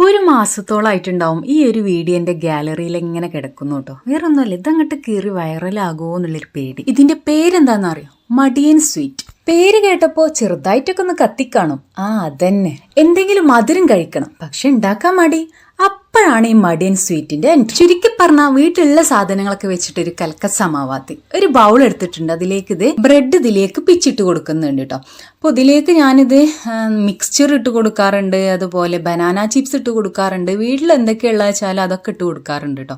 ഒരു മാസത്തോളായിട്ടുണ്ടാവും ഈ ഒരു വീഡിയോ എന്റെ ഗാലറിയിൽ എങ്ങനെ കിടക്കുന്നു കേട്ടോ. വേറെ ഒന്നുമല്ല, ഇതങ്ങോട്ട് കീറി വൈറലാകുമോ എന്നുള്ളൊരു പേടി. ഇതിന്റെ പേരെന്താണെന്ന് അറിയോ? മടിയൻ സ്വീറ്റ്. പേര് കേട്ടപ്പോ ചെറുതായിട്ടൊക്കെ ഒന്ന് കത്തിക്കാണും. അതന്നെ, എന്തെങ്കിലും മധുരം കഴിക്കണം, പക്ഷെ ഉണ്ടാക്കാൻ മടി. അപ്പോഴാണ് ഈ മടിയൻ സ്വീറ്റിന്റെ എൻട്രി. ചുരുക്കി പറഞ്ഞാൽ വീട്ടിലുള്ള സാധനങ്ങളൊക്കെ വെച്ചിട്ട് ഒരു കലക്ക സമാവാത്തി. ഒരു ബൗൾ എടുത്തിട്ടുണ്ട്, അതിലേക്ക് ഇത് ബ്രെഡ് ഇതിലേക്ക് പിച്ചിട്ട് കൊടുക്കുന്നുണ്ട് കേട്ടോ. അപ്പോൾ ഇതിലേക്ക് ഞാനിത് മിക്സ്ചർ ഇട്ട് കൊടുക്കാറുണ്ട്, അതുപോലെ ബനാന ചിപ്സ് ഇട്ട് കൊടുക്കാറുണ്ട്. വീട്ടിൽ എന്തൊക്കെയുള്ളത് വെച്ചാൽ അതൊക്കെ ഇട്ട് കൊടുക്കാറുണ്ട് കേട്ടോ.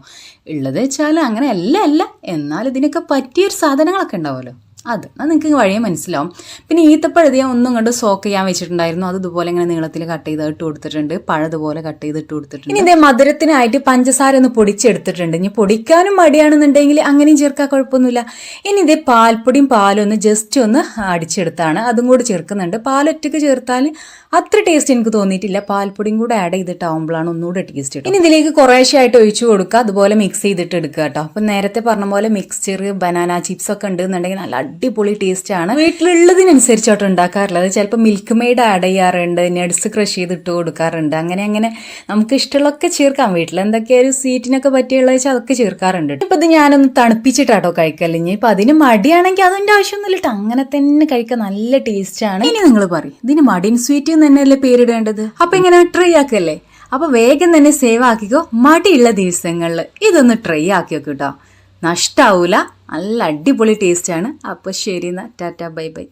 ഉള്ളത് വെച്ചാൽ അങ്ങനെ അല്ല, എന്നാൽ ഇതിനൊക്കെ പറ്റിയൊരു സാധനങ്ങളൊക്കെ ഉണ്ടാവുമല്ലോ, അത് നിങ്ങൾക്ക് വഴിയെ മനസ്സിലാവും. പിന്നെ ഈത്തപ്പഴം ഞാൻ ഒന്നും കണ്ട് സോക്ക് ചെയ്യാൻ വെച്ചിട്ടുണ്ടായിരുന്നു, അത് ഇതുപോലെ ഇങ്ങനെ നീളത്തിൽ കട്ട് ചെയ്ത് ഇട്ട് കൊടുത്തിട്ടുണ്ട്. പഴം ഇതുപോലെ കട്ട് ചെയ്ത് ഇട്ട് കൊടുത്തിട്ടുണ്ട്. ഇനി ഇതേ മധുരത്തിനായിട്ട് പഞ്ചസാര ഒന്ന് പൊടിച്ചെടുത്തിട്ടുണ്ട്. ഇനി പൊടിക്കാനും മടിയാണെന്നുണ്ടെങ്കിൽ അങ്ങനെയും ചേർക്കാൻ കുഴപ്പമൊന്നുമില്ല. ഇനി ഇതേ പാൽപ്പൊടിയും പാലും ഒന്ന് ജസ്റ്റ് ഒന്ന് അടിച്ചെടുത്താണ്, അതും കൂടി ചേർക്കുന്നുണ്ട്. പാലൊറ്റക്ക് ചേർത്താൽ അത്ര ടേസ്റ്റ് എനിക്ക് തോന്നിയിട്ടില്ല, പാൽപ്പൊടിയും കൂടെ ആഡ് ചെയ്തിട്ടാവുമ്പോഴാണ് ഒന്നുകൂടെ ടേസ്റ്റ്. ഇനി ഇതിലേക്ക് കുറേശ്ശായിട്ട് ഒഴിച്ചു കൊടുക്കുക, അതുപോലെ മിക്സ് ചെയ്തിട്ട് എടുക്കുക കേട്ടോ. അപ്പം നേരത്തെ പറഞ്ഞ പോലെ മിക്സ്ചർ ബനാന ചിപ്സ് ഒക്കെ ഉണ്ടെന്നുണ്ടെങ്കിൽ നല്ല അടിപൊളി ടേസ്റ്റ് ആണ്. വീട്ടിലുള്ളതിനനുസരിച്ചോട്ട് ഉണ്ടാക്കാറുള്ളത്. ചിലപ്പോൾ മിൽക്ക് മെയ്ഡ് ആഡ് ചെയ്യാറുണ്ട്, നട്സ് ക്രഷ് ചെയ്തിട്ട് കൊടുക്കാറുണ്ട്. അങ്ങനെ നമുക്ക് ഇഷ്ടമുള്ളതൊക്കെ ചേർക്കാം. വീട്ടിൽ എന്തൊക്കെയാ ഒരു സ്വീറ്റിനൊക്കെ പറ്റിയുള്ള വെച്ചാൽ അതൊക്കെ ചേർക്കാറുണ്ട്. ഇപ്പൊ ഇത് ഞാനൊന്ന് തണുപ്പിച്ചിട്ടാട്ടോ കഴിക്കല്ലേ. ഇപ്പൊ അതിന് മടിയാണെങ്കിൽ അതിന്റെ ആവശ്യമൊന്നുമില്ല കേട്ടോ, അങ്ങനെ തന്നെ കഴിക്കാൻ നല്ല ടേസ്റ്റ് ആണ്. ഇനി നിങ്ങൾ പറയും ഇതിന് മടിയൻ സ്വീറ്റ് തന്നെയല്ലേ പേരിടേണ്ടത്? അപ്പൊ ഇങ്ങനെ ട്രൈ ആക്കല്ലേ? അപ്പൊ വേഗം തന്നെ സേവ് ആക്കിക്കോ. മടിയുള്ള ദിവസങ്ങളിൽ ഇതൊന്ന് ട്രൈ ആക്കി വെക്കും കേട്ടോ, നഷ്ടാവൂല. നല്ല അടിപൊളി ടേസ്റ്റ് ആണ്. അപ്പൊ ശരി എന്നാ, ടാറ്റ ബൈ ബൈ.